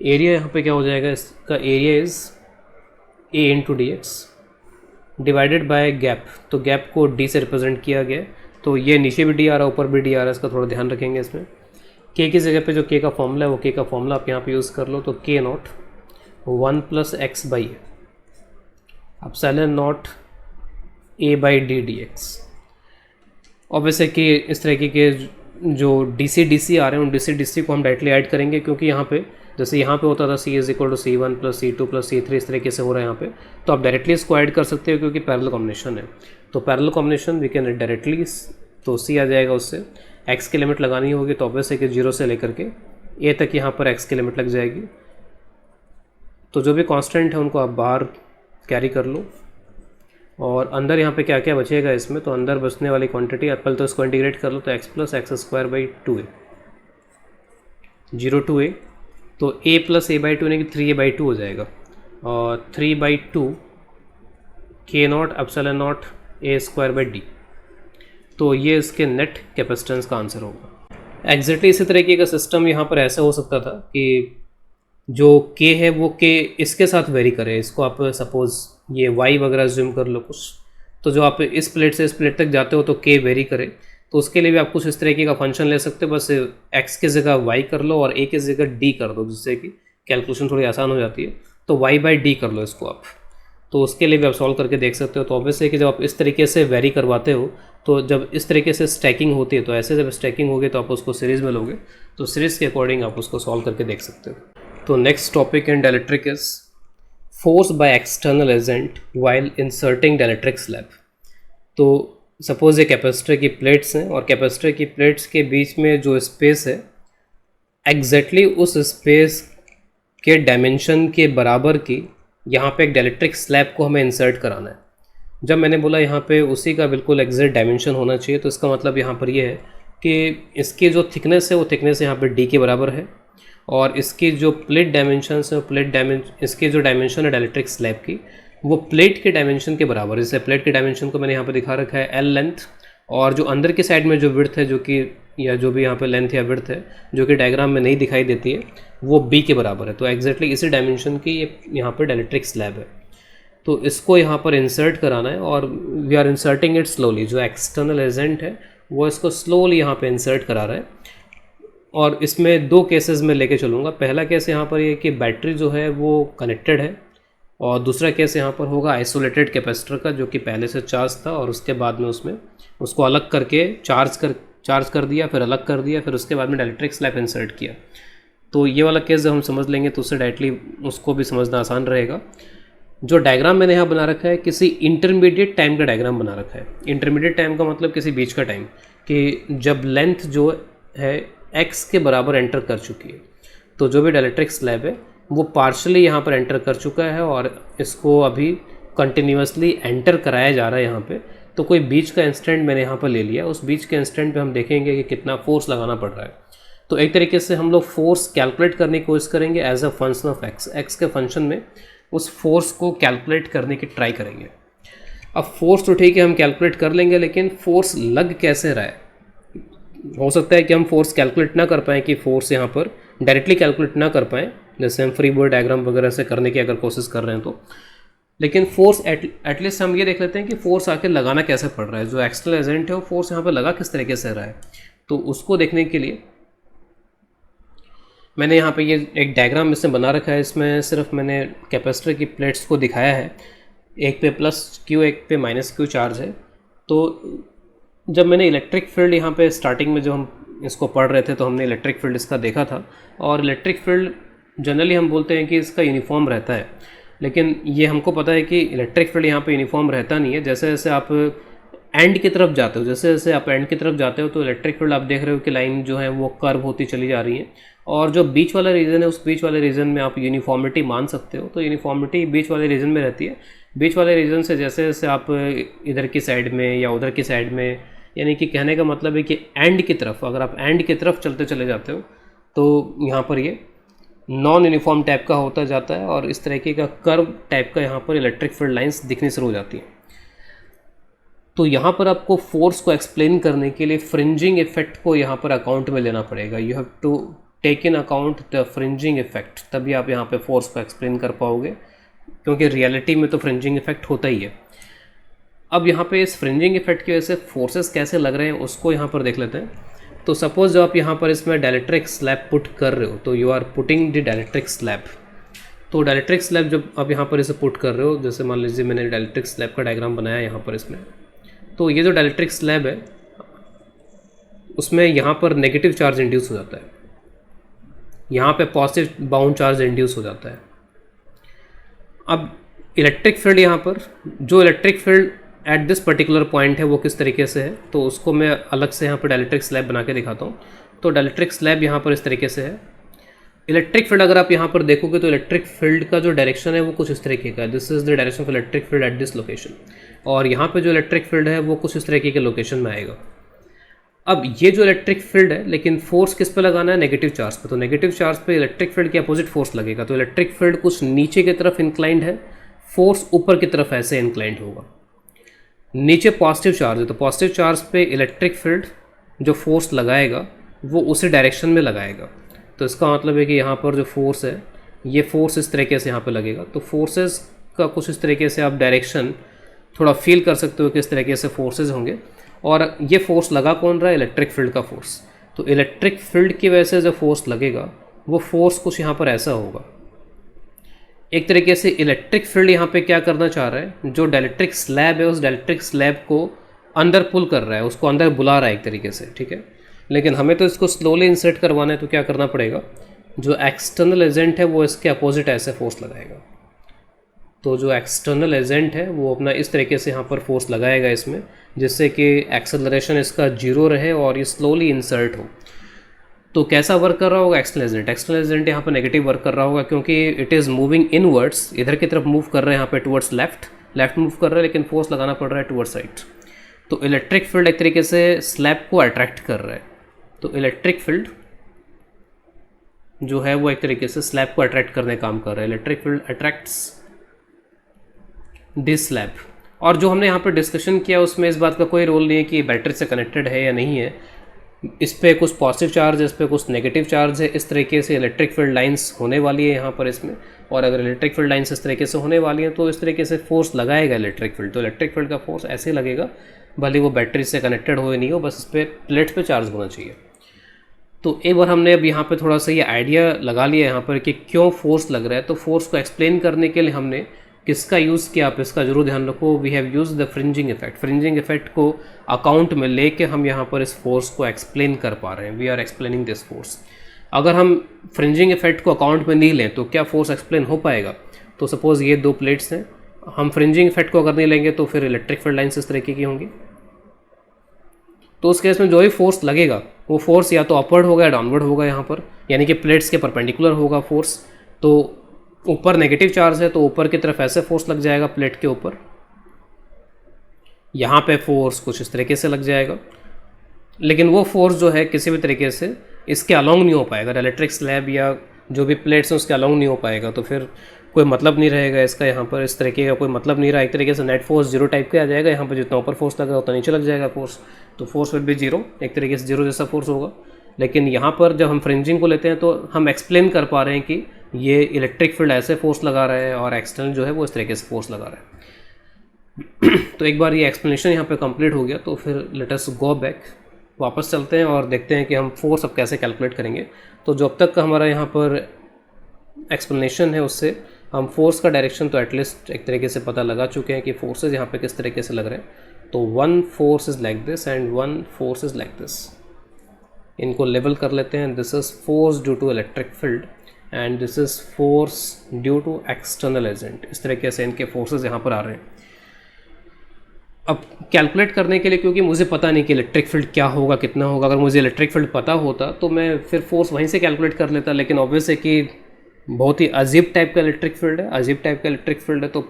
एरिया यहाँ पे क्या हो जाएगा, इसका area is a into dx divided by gap. तो गैप को d से रिप्रेजेंट किया गया, तो ये नीचे भी d आ रहा है, ऊपर भी d आ रहा है, इसका थोड़ा ध्यान रखेंगे इसमें। k की जगह पे जो k का फॉर्मूला है वो k का फॉर्मूला आप यहाँ पे यूज़ कर लो। तो k0 1 + x/a epsilon not a/d dx। Obviously कि इस तरीके के जो DC आ रहे हैं उन DC को हम डायरेक्टली ऐड करेंगे, क्योंकि यहाँ पे जैसे यहाँ पे होता था c is equal to C1 + C2 + C3, इस तरीके से हो रहा है यहाँ पे। तो आप डायरेक्टली इसको ऐड कर सकते हो क्योंकि पैरेलल कॉम्बिनेशन है। तो parallel combination we can directly, तो c आ जाएगा, उससे x की लिमिट लगानी होगी तो ऑब्वियस है कि 0 से लेकर के a तक यहाँ पर x की लिमिट लग जाएगी। तो जो भी कांस्टेंट है उनको आप बाहर कैरी कर लो और अंदर यहाँ पे क्या क्या बचेगा इसमें, तो अंदर बचने वाली क्वांटिटी एप्पल तो इसको इंटीग्रेट कर लो तो x plus x square by 2a 0 to a, तो a प्लस a बाई 2 यानी कि 3a/2 हो जाएगा और 3/2 k not epsilon naught a square by D. तो ये इसके नेट कैपेसिटेंस का आंसर होगा। एग्जैक्टली इसी तरीके का सिस्टम यहाँ पर ऐसा हो सकता था कि जो k है वो k इसके साथ वेरी करे। इसको आप सपोज़ ये y वगैरह ज्यूम कर लो कुछ, तो जो आप इस प्लेट से इस प्लेट तक जाते हो तो k वेरी करे, तो उसके लिए भी आप कुछ इस तरीके का फंक्शन ले सकते हो। बस x की जगह y कर लो और a की जगह d कर दो, जिससे कि कैलकुलेशन थोड़ी आसान हो जाती है। तो y/d कर लो इसको आप, तो उसके लिए भी आप सॉल्व करके देख सकते हो। तो ऑब्वियस है कि जब आप इस तरीके से वेरी करवाते हो, तो जब इस तरीके से स्टैकिंग होती है, तो ऐसे जब स्टैकिंग होगी तो आप उसको सीरीज़ में लोगे, तो सीरीज़ के अकॉर्डिंग आप उसको सॉल्व करके देख सकते हो। तो next topic in dielectric is force by external agent while inserting dielectric slab. तो सपोज ये कैपेसिटर की प्लेट्स हैं और कैपेसिटर की प्लेट्स के बीच में जो स्पेस है, एग्जैक्टली उस स्पेस के डायमेंशन के बराबर की यहाँ पे एक डायलेक्ट्रिक स्लैब को हमें इंसर्ट कराना है। जब मैंने बोला यहाँ पे उसी का बिल्कुल एग्जैक्ट डायमेंशन होना चाहिए, तो इसका मतलब यहाँ पर ये है कि इसकी जो थिकनेस है वो थिकनेस यहाँ पर डी के बराबर है और इसकी जो प्लेट डायमेंशन है वो इसकी जो डायमेंशन है डायलेक्ट्रिक स्लैब की, वो प्लेट के डायमेंशन के बराबर है। जैसे प्लेट के डायमेंशन को मैंने यहाँ पे दिखा रखा है एल लेंथ, और जो अंदर की साइड में जो विड्थ है, जो कि या जो भी यहाँ पे लेंथ या विड्थ है जो कि डायग्राम में नहीं दिखाई देती है, वो बी के बराबर है। तो एग्जैक्टली इसी डायमेंशन की ये यहाँ पर डायलेक्ट्रिक स्लैब है। तो इसको यहाँ पर इंसर्ट कराना है और we are inserting it slowly. जो एक्सटर्नल एजेंट है वो इसको स्लोली यहाँ पर इंसर्ट करा रहा है और इसमें दो केसेस में लेके चलूँगा। पहला केस यहाँ पर ये कि बैटरी जो है वो कनेक्टेड है, और दूसरा केस यहाँ पर होगा आइसोलेटेड कैपेसिटर का, जो कि पहले से चार्ज था और उसके बाद में उसमें उसको अलग करके चार्ज कर दिया, फिर अलग कर दिया, फिर उसके बाद में डायलेक्ट्रिक स्लैब इंसर्ट किया। तो ये वाला केस जब हम समझ लेंगे तो उससे डायरेक्टली उसको भी समझना आसान रहेगा। जो डायग्राम मैंने यहाँ बना रखा है किसी इंटरमीडिएट टाइम का डायग्राम बना रखा है। इंटरमीडिएट टाइम का मतलब किसी बीच का टाइम, कि जब लेंथ जो है x के बराबर एंटर कर चुकी है, तो जो भी डायलेक्ट्रिक स्लैब है वो पार्शली यहाँ पर एंटर कर चुका है और इसको अभी कंटिन्यूसली एंटर कराया जा रहा है यहाँ पे। तो कोई बीच का इंस्टेंट मैंने यहाँ पर ले लिया, उस बीच के इंस्टेंट पे हम देखेंगे कि कितना फोर्स लगाना पड़ रहा है। तो एक तरीके से हम लोग फोर्स कैलकुलेट करने की कोशिश करेंगे as a function of X के फंक्शन में उस फोर्स को कैलकुलेट करने की ट्राई करेंगे। अब फोर्स तो ठीक है हम कैलकुलेट कर लेंगे, लेकिन फोर्स लग कैसे रहा है। हो सकता है कि हम फोर्स कैलकुलेट ना कर पाएँ, कि फोर्स यहाँ पर डायरेक्टली कैलकुलेट ना कर पाएँ, जैसे हम फ्री बॉडी डायग्राम वगैरह से करने की अगर कोशिश कर रहे हैं तो। लेकिन फोर्स एटलीस्ट हम ये देख लेते हैं कि फोर्स आके लगाना कैसे पड़ रहा है। जो एक्सटर्नल एजेंट है वो फोर्स यहाँ पर लगा किस तरीके से रहा है, तो उसको देखने के लिए मैंने यहाँ पे ये एक डायग्राम इसमें बना रखा है। इसमें सिर्फ मैंने कैपेसिटर की प्लेट्स को दिखाया है, एक पे प्लस क्यू एक पे माइनस क्यू चार्ज है। तो जब मैंने इलेक्ट्रिक फील्ड यहाँ पे स्टार्टिंग में जो हम इसको पढ़ रहे थे, तो हमने इलेक्ट्रिक फील्ड इसका देखा था, और इलेक्ट्रिक फील्ड जनरली हम बोलते हैं कि इसका यूनिफॉर्म रहता है, लेकिन ये हमको पता है कि इलेक्ट्रिक फील्ड यहाँ पे यूनिफॉर्म रहता नहीं है। जैसे जैसे आप एंड की तरफ जाते हो, जैसे जैसे आप एंड की तरफ जाते हो, तो इलेक्ट्रिक फील्ड आप देख रहे हो कि लाइन जो है वो कर्व होती चली जा रही है, और जो बीच वाला रीजन है उस बीच वाले रीजन में आप यूनिफॉर्मिटी मान सकते हो। तो यूनिफॉर्मिटी बीच वाले रीजन में रहती है। बीच वाले रीजन से जैसे जैसे आप इधर की साइड में या उधर की साइड में, यानी कि कहने का मतलब है कि एंड की तरफ, अगर आप एंड की तरफ चलते चले जाते हो तो यहाँ पर ये नॉन यूनिफॉर्म टाइप का होता जाता है, और इस तरीके का कर्व टाइप का यहाँ पर इलेक्ट्रिक फील्ड लाइंस दिखनी शुरू हो जाती हैं। तो यहाँ पर आपको फोर्स को एक्सप्लेन करने के लिए फ्रिंजिंग इफेक्ट को यहाँ पर अकाउंट में लेना पड़ेगा। You have to take in account the fringing effect, तभी आप यहाँ पे फोर्स को एक्सप्लेन कर पाओगे, क्योंकि रियलिटी में तो फ्रिंजिंग इफेक्ट होता ही है। अब यहाँ पे इस फ्रिंजिंग इफेक्ट की वजह से फोर्सेस कैसे लग रहे हैं उसको यहाँ पर देख लेते हैं। तो सपोज जब आप यहाँ पर इसमें डायलेक्ट्रिक स्लैब पुट कर रहे हो, तो you are putting the dielectric slab. तो डायलेक्ट्रिक स्लैब जब आप यहाँ पर इसे पुट कर रहे हो, जैसे मान लीजिए मैंने डायलेक्ट्रिक स्लैब का डायग्राम बनाया यहाँ पर इसमें, तो ये जो डायलेक्ट्रिक स्लैब है उसमें यहाँ पर नेगेटिव चार्ज इंड्यूस हो जाता है, यहाँ पे पॉजिटिव बाउंड चार्ज इंड्यूस हो जाता है। अब इलेक्ट्रिक फील्ड यहाँ पर, जो electric field at this particular point है वो किस तरीके से है, तो उसको मैं अलग से यहाँ पर डायलेक्ट्रिक स्लैब बना के दिखाता हूँ। तो डायलेक्ट्रिक स्लैब यहाँ पर इस तरीके से है, इलेक्ट्रिक फील्ड अगर आप यहाँ पर देखोगे तो इलेक्ट्रिक फील्ड का जो डायरेक्शन है वो कुछ इस तरीके का है, this is the direction of electric field at this location, और यहाँ पे जो इलेक्ट्रिक फील्ड है वो कुछ इस तरीके के लोकेशन में आएगा। अब ये जो इलेक्ट्रिक फील्ड है, लेकिन फोर्स किस पे लगाना है, नेगेटिव चार्ज पे, तो नेगेटिव चार्ज पे इलेक्ट्रिक फील्ड के अपोजिट फोर्स लगेगा, तो इलेक्ट्रिक फील्ड कुछ नीचे की तरफ इंक्लाइंड है, फोर्स ऊपर की तरफ ऐसे इंक्लाइंड होगा। नीचे पॉजिटिव चार्ज है तो पॉजिटिव चार्ज पे इलेक्ट्रिक फील्ड जो फोर्स लगाएगा वो उसी डायरेक्शन में लगाएगा, तो इसका मतलब है कि यहाँ पर जो फोर्स है ये फोर्स इस तरीके से यहाँ पे लगेगा, तो फोर्सेस का कुछ इस तरीके से आप डायरेक्शन थोड़ा फील कर सकते हो किस तरीके से फोर्सेस होंगे। और ये फोर्स लगा कौन रहा है, इलेक्ट्रिक फील्ड का फोर्स, तो इलेक्ट्रिक फील्ड की वजह से जो फोर्स लगेगा वो फोर्स कुछ यहाँ पर ऐसा होगा। एक तरीके से इलेक्ट्रिक फील्ड यहाँ पे क्या करना चाह रहा है, जो डाइलेक्ट्रिक स्लैब है उस डाइलेक्ट्रिक स्लैब को अंदर पुल कर रहा है, उसको अंदर बुला रहा है एक तरीके से, ठीक है। लेकिन हमें तो इसको स्लोली इंसर्ट करवाना है, तो क्या करना पड़ेगा, जो एक्सटर्नल एजेंट है वो इसके अपोजिट ऐसे फोर्स लगाएगा, तो जो एक्सटर्नल एजेंट है वो अपना इस तरीके से यहाँ पर फोर्स लगाएगा इसमें, जिससे कि एक्सेलरेशन इसका जीरो रहे और ये स्लोली इंसर्ट हो। तो कैसा वर्क कर रहा होगा एक्सटर्नल एजेंट यहाँ पर नेगेटिव वर्क कर रहा होगा, क्योंकि इट इज़ मूविंग इनवर्ड्स, इधर की तरफ मूव कर रहे हैं यहाँ पे टुवर्ड्स लेफ्ट मूव कर रहा है, लेकिन फोर्स लगाना पड़ रहा है टुवर्ड्स राइट। तो इलेक्ट्रिक फील्ड एक तरीके से स्लैब को अट्रैक्ट कर रहा है, तो इलेक्ट्रिक फील्ड जो है वो एक तरीके से स्लैब को अट्रैक्ट करने का काम कर रहा है, electric field attracts this slab. और जो हमने यहाँ पर डिस्कशन किया उसमें इस बात का कोई रोल नहीं है कि बैटरी से कनेक्टेड है या नहीं है, इस पर कुछ पॉजिटिव चार्ज है, इस पर कुछ नेगेटिव चार्ज है, इस तरीके से इलेक्ट्रिक फील्ड लाइंस होने वाली है यहाँ पर इसमें। और अगर इलेक्ट्रिक फील्ड लाइंस इस तरीके से होने वाली हैं तो इस तरीके से फोर्स लगाएगा इलेक्ट्रिक फील्ड, तो इलेक्ट्रिक फील्ड का फोर्स ऐसे लगेगा, भले वो बैटरी से कनेक्टेड हो या नहीं हो, बस इस पर प्लेट पे चार्ज होना चाहिए। तो एक बार हमने अब यहाँ पे थोड़ा सा ये आइडिया लगा लिया यहाँ पर कि क्यों फोर्स लग रहा है, तो फोर्स को एक्सप्लेन करने के लिए हमने किसका यूज़ किया, आप इसका जरूर ध्यान रखो, we have use the fringing effect. Fringing effect को अकाउंट में लेके हम यहाँ पर इस फोर्स को एक्सप्लेन कर पा रहे हैं, we are explaining this force. अगर हम फ्रिंजिंग इफेक्ट को अकाउंट में नहीं लें तो क्या फोर्स एक्सप्लेन हो पाएगा। तो सपोज़ ये दो प्लेट्स हैं, हम फ्रिंजिंग इफेक्ट को अगर नहीं लेंगे तो फिर इलेक्ट्रिक फील्ड लाइन्स इस तरीके की होंगी, तो उस केस में जो भी फोर्स लगेगा वो फोर्स या तो अपवर्ड होगा या डाउनवर्ड होगा यहाँ पर, यानी कि प्लेट्स के परपेंडिकुलर होगा फोर्स। तो ऊपर नेगेटिव चार्ज है तो ऊपर की तरफ ऐसे फोर्स लग जाएगा प्लेट के ऊपर, यहाँ पे फोर्स कुछ इस तरीके से लग जाएगा, लेकिन वो फोर्स जो है किसी भी तरीके से इसके अलोंग नहीं हो पाएगा, इलेक्ट्रिक स्लैब या जो भी प्लेट्स हैं उसके अलोंग नहीं हो पाएगा, तो फिर कोई मतलब नहीं रहेगा इसका, यहाँ पर इस तरीके का कोई मतलब नहीं रहा। एक तरीके से नेट फोर्स जीरो टाइप का आ जाएगा, यहाँ पर जितना ऊपर फोर्स लगा उतना नीचे लग जाएगा फोर्स, तो फोर्स विल बी जीरो, एक तरीके से जीरो जैसा फोर्स होगा। लेकिन यहाँ पर जब हम फ्रिंजिंग को लेते हैं तो हम एक्सप्लेन कर पा रहे हैं कि ये इलेक्ट्रिक फील्ड ऐसे फोर्स लगा रहा है और एक्सटर्नल जो है वो इस तरीके से फोर्स लगा रहा है। तो एक बार ये एक्सप्लेनेशन यहाँ पे कंप्लीट हो गया तो फिर लेट अस गो बैक, वापस चलते हैं और देखते हैं कि हम फोर्स अब कैसे कैलकुलेट करेंगे। तो जब तक का हमारा यहाँ पर एक्सप्लेनेशन है उससे हम फोर्स का डायरेक्शन तो एटलीस्ट एक तरीके से पता लगा चुके हैं कि फोर्सेज यहाँ पे किस तरीके से लग रहे हैं। तो one force is like this and one force is like this, इनको लेवल कर लेते हैं। This is force due to electric field and this is force due to external agent. इस तरीके से इनके फोर्सेज यहाँ पर आ रहे हैं। अब कैलकुलेट करने के लिए, क्योंकि मुझे पता नहीं कि इलेक्ट्रिक फील्ड क्या होगा, कितना होगा, अगर मुझे इलेक्ट्रिक फील्ड पता होता तो मैं फिर फोर्स वहीं से कैलकुलेट कर लेता, लेकिन ऑब्वियस है कि बहुत ही अजीब टाइप का इलेक्ट्रिक फील्ड है, अजीब टाइप का इलेक्ट्रिक फील्ड है, तो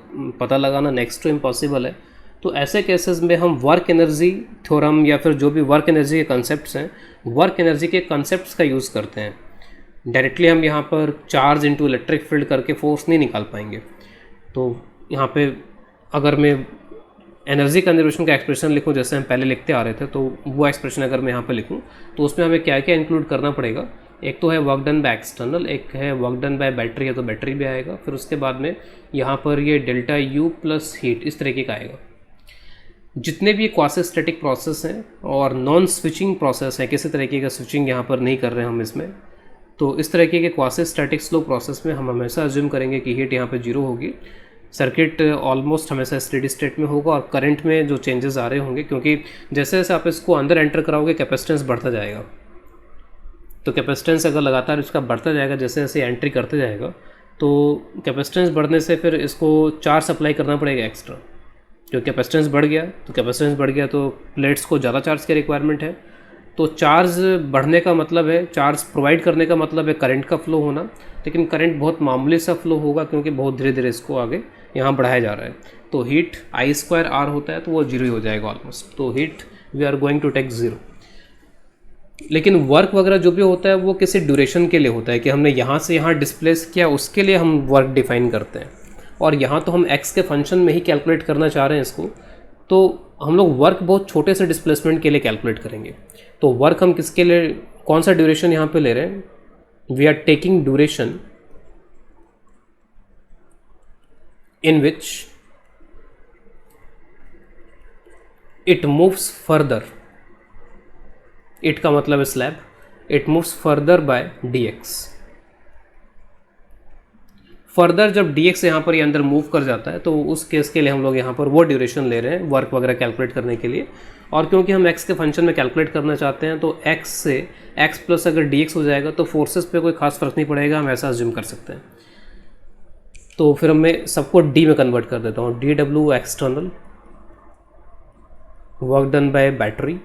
पता लगाना नेक्स्ट टू इम्पॉसिबल है। तो ऐसे केसेस में हम वर्क एनर्जी थ्योरम या फिर जो भी वर्क एनर्जी के कंसेप्ट्स हैं, वर्क एनर्जी के कंसेप्ट्स का यूज़ करते हैं। डायरेक्टली हम यहाँ पर चार्ज इनटू इलेक्ट्रिक फील्ड करके फोर्स नहीं निकाल पाएंगे। तो यहाँ पे अगर मैं एनर्जी कंजर्वेशन का एक्सप्रेशन लिखूँ जैसे हम पहले लिखते आ रहे थे, तो वो एक्सप्रेशन अगर मैं यहाँ पे लिखूँ तो उसमें हमें क्या क्या इंक्लूड करना पड़ेगा। एक तो है वर्क डन बाय एक्सटर्नल, एक है वर्क डन बाय बैटरी, है तो बैटरी भी आएगा। फिर उसके बाद में यहाँ पर ये डेल्टा यू प्लस हीट इस तरीके का आएगा। जितने भी क्वासी स्टैटिक प्रोसेस हैं और नॉन स्विचिंग प्रोसेस है, किसी तरीके का स्विचिंग यहाँ पर नहीं कर रहे हैं हम इसमें, तो इस तरीके के क्वासी स्टैटिक स्लो प्रोसेस में हम हमेशा अज्यूम करेंगे कि हीट यहाँ पे जीरो होगी, सर्किट ऑलमोस्ट हमेशा स्टेडी स्टेट में होगा और करंट में जो चेंजेस आ रहे होंगे, क्योंकि जैसे जैसे आप इसको अंदर एंटर कराओगे कैपेसिटेंस बढ़ता जाएगा। तो कैपेसिटेंस अगर लगातार इसका बढ़ता जाएगा जैसे जैसे एंट्री करते जाएगा, तो कैपेसिटेंस बढ़ने से फिर इसको चार्ज सप्लाई करना पड़ेगा एक्स्ट्रा। जो कैपेसिटेंस बढ़ गया तो प्लेट्स को ज़्यादा चार्ज की रिक्वायरमेंट है, तो चार्ज बढ़ने का मतलब है, चार्ज प्रोवाइड करने का मतलब है करंट का फ्लो होना, लेकिन करंट बहुत मामूली सा फ्लो होगा क्योंकि बहुत धीरे धीरे इसको आगे यहाँ बढ़ाया जा रहा है। तो हीट I² होता है तो वो जीरो ही हो जाएगा ऑलमोस्ट, तो heat we are going to take zero. लेकिन वर्क वगैरह जो भी होता है वो किसी ड्यूरेशन के लिए होता है कि हमने यहाँ से यहाँ डिस्प्लेस किया, उसके लिए हम वर्क डिफाइन करते हैं। और यहाँ तो हम एक्स के फंक्शन में ही कैलकुलेट करना चाह रहे हैं इसको, तो हम लोग वर्क बहुत छोटे से डिस्प्लेसमेंट के लिए कैलकुलेट करेंगे। तो वर्क हम किसके लिए, कौन सा ड्यूरेशन यहाँ पे ले रहे हैं, we are taking duration in which it moves further, it का मतलब है slab, it moves further by dx। Further जब dx यहाँ पर ये अंदर मूव कर जाता है तो उस केस के लिए हम लोग यहाँ पर वो ड्यूरेशन ले रहे हैं वर्क वगैरह कैलकुलेट करने के लिए। और क्योंकि हम x के फंक्शन में कैलकुलेट करना चाहते हैं तो x से x प्लस अगर dx हो जाएगा तो फोर्सेस पे कोई खास फर्क नहीं पड़ेगा, हम ऐसा अज्यूम कर सकते हैं। तो फिर मैं सबको d में कन्वर्ट कर देता हूँ, dw external work done by battery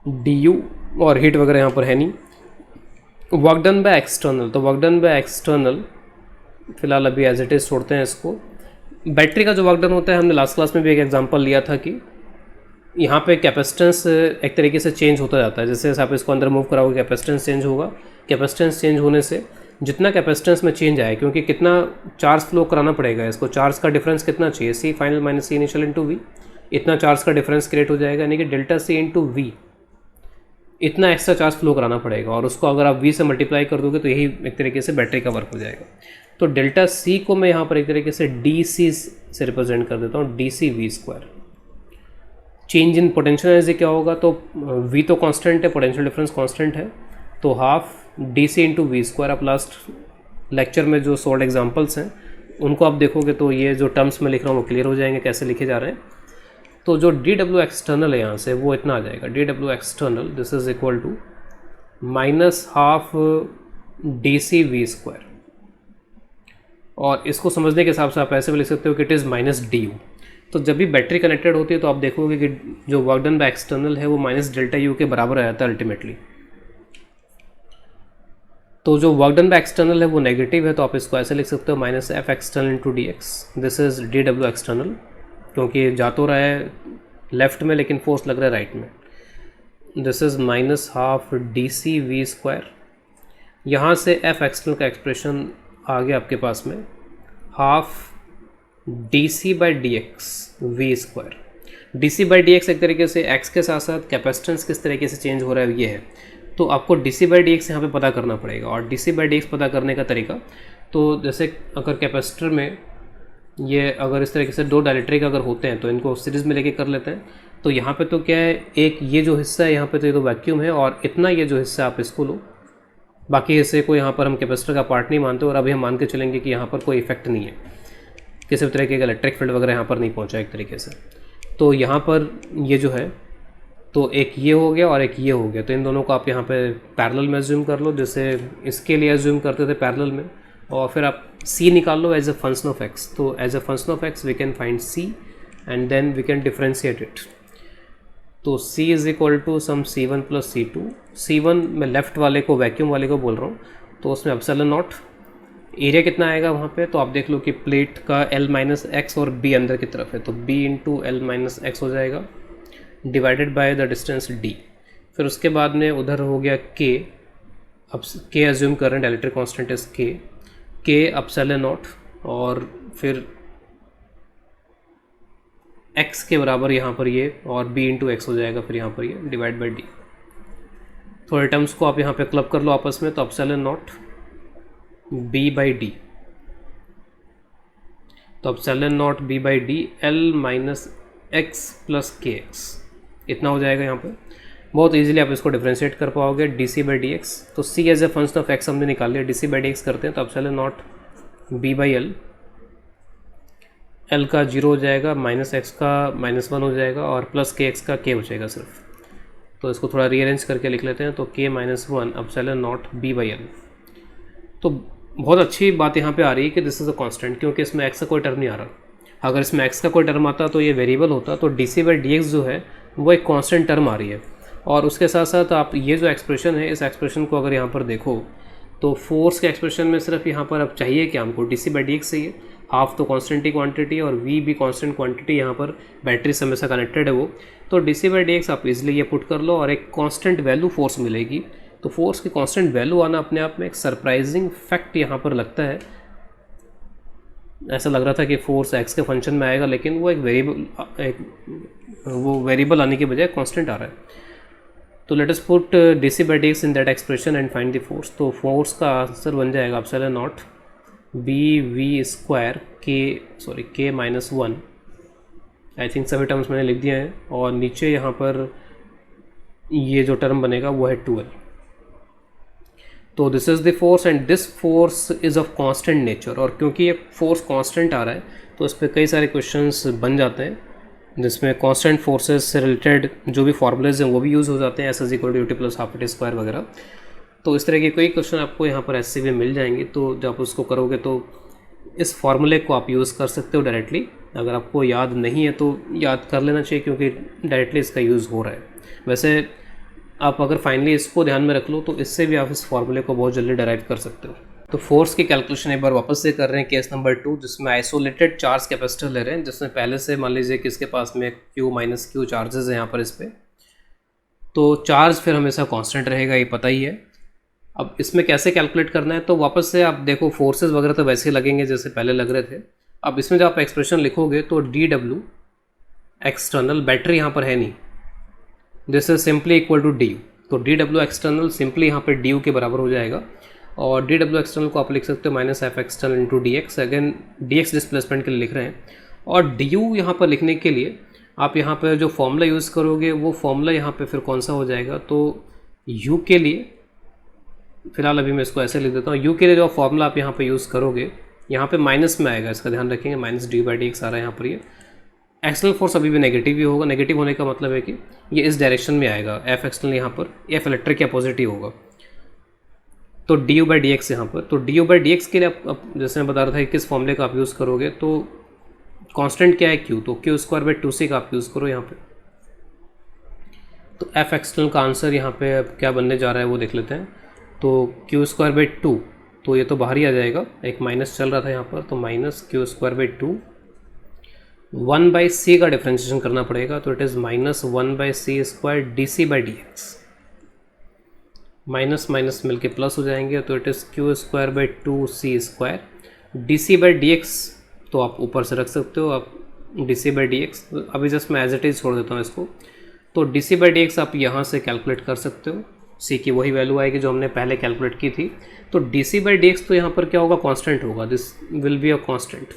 du, और हीट वगैरह यहाँ पर है नहीं, वर्क डन बाय एक्सटर्नल, तो वर्क डन बाय एक्सटर्नल फिलहाल अभी एज इट इज़ छोड़ते हैं इसको। बैटरी का जो वर्क डन होता है, हमने लास्ट क्लास में भी एक एग्जांपल लिया था कि यहाँ पे कैपेसिटेंस एक तरीके से चेंज होता जाता है, जैसे आप इसको अंदर मूव कराओगे कैपेसिटेंस चेंज होगा। कैपेसिटेंस चेंज होने से जितना कैपेसिटेंस में चेंज आए, क्योंकि कितना चार्ज फ्लो कराना पड़ेगा इसको, चार्ज का डिफरेंस कितना चाहिए, C final minus C initial into V, इतना चार्ज का डिफरेंस क्रिएट हो जाएगा, यानी कि डेल्टा C इंटू V, इतना एक्स्ट्रा चार्ज फ्लो कराना पड़ेगा। और उसको अगर आप V से मल्टीप्लाई कर दोगे तो यही एक तरीके से बैटरी का वर्क हो जाएगा। तो डेल्टा C को मैं यहाँ पर एक तरीके से DC से रिप्रेजेंट कर देता हूँ, dCV²। Change in potential energy क्या होगा, तो V तो कांस्टेंट है, पोटेंशियल डिफरेंस कांस्टेंट है, तो हाफ DC इंटू V²। आप लास्ट लेक्चर में जो सॉल्व एग्जांपल्स हैं उनको आप देखोगे तो ये जो टर्म्स में लिख रहा हूँ वो क्लियर हो जाएंगे कैसे लिखे जा रहे हैं। तो जो dW एक्सटर्नल है यहाँ से वो इतना आ जाएगा, dW external this is equal to -12 dCV²। और इसको समझने के हिसाब से आप ऐसे भी लिख सकते हो कि इट इज़ -du। तो जब भी बैटरी कनेक्टेड होती है तो आप देखोगे कि जो वर्क डन बाय एक्सटर्नल है वो -ΔU के बराबर आ जाता है अल्टीमेटली। तो जो वर्क डन बाय एक्सटर्नल है वो नेगेटिव है, तो आप इसको ऐसे लिख सकते हो -F external into dx, this is dW external, क्योंकि जा तो रहा है लेफ्ट में लेकिन फोर्स लग रहा है राइट में। This is -12 dCV²। यहाँ से F एक्सटर्नल का एक्सप्रेशन आ गया आपके पास में, हाफ dC/dx V²। dC/dx एक तरीके से x के साथ साथ कैपेसिटेंस किस तरीके से चेंज हो रहा है ये है, तो आपको dC/dx यहाँ पे पता करना पड़ेगा। और dC/dx पता करने का तरीका, तो जैसे अगर कैपेसिटर में ये अगर इस तरीके से दो डायलेक्ट्रिक अगर होते हैं तो इनको सीरीज़ में लेके कर लेते हैं। तो यहाँ पे तो क्या है, एक ये जो हिस्सा है यहाँ पे तो ये तो वैक्यूम है, और इतना ये जो हिस्सा आप इसको लो, बाकी हिस्से को यहाँ पर हम कैपेसिटर का पार्ट नहीं मानते, और अभी हम मान के चलेंगे कि यहाँ पर कोई इफेक्ट नहीं है, किसी भी तरीके का इलेक्ट्रिक फील्ड वगैरह यहाँ पर नहीं पहुँचा एक तरीके से। तो यहाँ पर ये जो है तो एक ये हो गया और एक ये हो गया, तो इन दोनों को आप यहाँ पे पैरेलल में एज्यूम कर लो, जैसे इसके लिए एज्यूम करते थे पैरेलल में, और फिर आप C निकाल लो as a function of x। तो as a function of x we can find C and then we can differentiate it. तो C is equal to some C1 plus C2। C1 मैं लेफ्ट वाले को, वैक्यूम वाले को बोल रहा हूँ, तो उसमें एप्सिलॉन नॉट, एरिया कितना आएगा वहाँ पे, तो आप देख लो कि प्लेट का L-x और B अंदर की तरफ है, तो B इंटू L-x हो जाएगा divided by the distance D। फिर उसके बाद में उधर हो गया K, अब K एज्यूम कर रहे हैं, dielectric constant is K epsilon not, और फिर x के बराबर यहाँ पर ये, और B इंटू एक्स हो जाएगा फिर यहाँ पर ये डिवाइड बाय D। थोड़े टर्म्स को आप यहाँ पे क्लब कर लो आपस में, तो एप्सिलॉन नॉट B/D, तो epsilon not B/D L-x plus kx, इतना हो जाएगा यहाँ पे। बहुत इजीली आप इसको डिफ्रेंशिएट कर पाओगे dC/dx। तो C as a function of x हमने निकाल लिया, dC/dx करते हैं तो एप्सिलॉन नॉट B/L, L का 0 हो जाएगा, -x का -1 हो जाएगा, और प्लस kx का k हो जाएगा सिर्फ। तो इसको थोड़ा रीअरेंज करके लिख लेते हैं, तो k -1 एप्सिलॉन नॉट B/L। तो बहुत अच्छी बात यहाँ पे आ रही है कि दिस इज़ अ कांस्टेंट, क्योंकि इसमें x का कोई टर्म नहीं आ रहा। अगर इसमें x का कोई टर्म आता तो ये वेरिएबल होता, तो dC/dx जो है वो एक कांस्टेंट टर्म आ रही है। और उसके साथ साथ आप ये जो एक्सप्रेशन है, इस एक्सप्रेशन को अगर यहाँ पर देखो तो फोर्स के एक्सप्रेशन में सिर्फ यहाँ पर अब चाहिए कि हमको dc/dx चाहिए, हाफ तो कांस्टेंट ही क्वांटिटी और v भी कांस्टेंट क्वांटिटी, यहाँ पर बैटरी से हमेशा कनेक्टेड है वो, तो dc/dx आप इजीली ये पुट कर लो और एक कांस्टेंट वैल्यू फोर्स मिलेगी। तो फोर्स की कांस्टेंट वैल्यू आना अपने आप में एक सरप्राइजिंग फैक्ट यहाँ पर लगता है। ऐसा लग रहा था कि फोर्स एक्स के फंक्शन में आएगा, लेकिन वो वो वेरिएबल आने के बजाय कांस्टेंट आ रहा है। तो let us put dc/dx in that expression and find the force. तो फोर्स का आंसर बन जाएगा epsilon not bv² k-1, I think सभी टर्म्स मैंने लिख दिए हैं, और नीचे यहाँ पर ये जो टर्म बनेगा वो है 12। तो this is the force and this force is of constant nature, और क्योंकि ये फोर्स कांस्टेंट आ रहा है तो इस पर कई सारे क्वेश्चंस बन जाते हैं जिसमें कांस्टेंट फोर्सेस से रिलेटेड जो भी फॉर्मूलेज हैं वो भी यूज़ हो जाते हैं, S=ut+12 वगैरह। तो इस तरह के कोई क्वेश्चन आपको यहाँ पर SC में मिल जाएंगे, तो जब आप उसको करोगे तो इस फार्मूले को आप यूज़ कर सकते हो डायरेक्टली। अगर आपको याद नहीं है तो याद कर लेना चाहिए, क्योंकि डायरेक्टली इसका यूज़ हो रहा है। वैसे आप अगर फाइनली इसको ध्यान में रख लो तो इससे भी आप इस फार्मूले को बहुत जल्दी डेराइव कर सकते हो। तो फोर्स की कैलकुलेशन एक बार वापस से कर रहे हैं केस नंबर 2, जिसमें आइसोलेटेड चार्ज कैपेसिटर ले रहे हैं, जिसमें पहले से मान लीजिए कि इसके पास में Q-Q चार्जेस है यहाँ पर इस पर। तो चार्ज फिर हमेशा कांस्टेंट रहेगा, ये पता ही है। अब इसमें कैसे कैलकुलेट करना है, तो वापस से आप देखो फोर्सेस वगैरह तो वैसे ही लगेंगे जैसे पहले लग रहे थे। अब इसमें जब आप एक्सप्रेशन लिखोगे तो dW एक्सटर्नल, बैटरी यहाँ पर है नहीं, this is simply equal to du। तो dW एक्सटर्नल सिंपली यहाँ पर du के बराबर हो जाएगा, और dW एक्सटर्नल को आप लिख सकते हो -f external into dx। Again dx displacement के लिए लिख रहे हैं, और du यहाँ पर लिखने के लिए आप यहाँ पर जो फॉर्मूला यूज़ करोगे वो फॉर्मूला यहाँ पे फिर कौन सा हो जाएगा। तो u के लिए फिलहाल अभी मैं इसको ऐसे लिख देता हूँ, u के लिए जो फॉर्मूला आप यहाँ पे यूज़ करोगे यहाँ पे माइनस में आएगा, इसका ध्यान रखेंगे, -d/dx आ रहा है यहाँ पर। ये एक्सटर्नल फोर्स अभी भी नेगेटिव ही होगा, नेगेटिव होने का मतलब है कि ये इस डायरेक्शन में आएगा, f एक्सटर्नल यहाँ पर, f इलेक्ट्रिक या पॉजिटिव होगा। तो du/dx यहाँ पर, तो du/dx के लिए आप जैसे मैं बता रहा था कि किस फॉर्मूले का आप यूज़ करोगे, तो कांस्टेंट क्या है q, तो q²/2c का आप यूज़ करो यहाँ पे। तो f एक्सटर्नल का आंसर यहाँ पे अब क्या बनने जा रहा है वो देख लेते हैं। तो q²/2, तो ये तो बाहर ही आ जाएगा, एक माइनस चल रहा था यहाँ पर, तो -q²/2 1/c का डिफ्रेंशिएशन करना पड़ेगा, तो it is -1/c² dc/dx। Minus minus मिलके प्लस हो जाएंगे, तो इट इज़ q²/2c²। dc/dx तो आप ऊपर से रख सकते हो, आप dc/dx अभी जस्ट मैं एज इट इज़ छोड़ देता हूँ इसको। तो dc/dx आप यहाँ से कैलकुलेट कर सकते हो, c की वही वैल्यू आएगी जो हमने पहले कैलकुलेट की थी। तो dc/dx तो यहाँ पर क्या होगा, कांस्टेंट होगा, this will be a constant.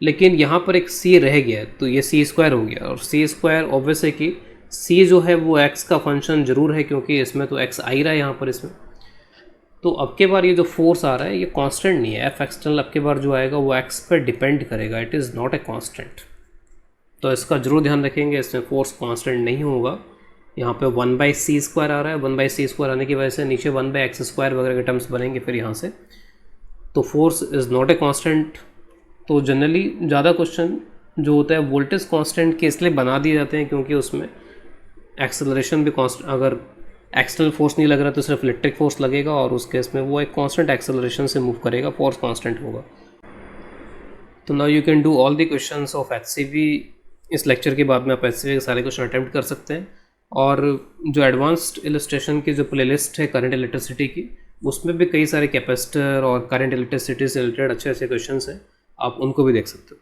लेकिन यहाँ पर एक c रह गया, तो ये c² हो गया, और c² ऑब्वियस है कि c जो है वो x का फंक्शन जरूर है, क्योंकि इसमें तो x आ ही रहा है यहाँ पर इसमें। तो अब के बार ये जो फोर्स आ रहा है ये कांस्टेंट नहीं है, f एक्सटर्नल अब के बार जो आएगा वो x पर डिपेंड करेगा, it is not a constant. तो इसका जरूर ध्यान रखेंगे, इसमें फोर्स कांस्टेंट नहीं होगा। यहाँ पे 1/c² आ रहा है, 1/c² आने की वजह से नीचे 1/x² वगैरह के टर्म्स बनेंगे फिर यहाँ से। तो force is not a constant. तो जनरली ज़्यादा क्वेश्चन जो होता है वोल्टेज कांस्टेंट के इसलिए बना दिए जाते हैं क्योंकि उसमें एक्सेलरेशन भी कांस्टेंट, अगर एक्सटर्नल फोर्स नहीं लग रहा तो सिर्फ इलेक्ट्रिक फोर्स लगेगा, और उस केस में वो एक कांस्टेंट एक्सेलरेशन से मूव करेगा, फोर्स कांस्टेंट होगा। तो now you can do all the questions of HCV। इस लेक्चर के बाद में आप HCV के सारे क्वेश्चन अटैम्प्ट कर सकते हैं, और जो एडवांस्ड इलस्ट्रेशन की जो प्लेलिस्ट है करंट इलेक्ट्रिसिटी की, उसमें भी कई सारे कैपेसिटर और करंट इलेक्ट्रिसिटी से रिलेटेड अच्छे अच्छे क्वेश्चंस हैं, आप उनको भी देख सकते हो।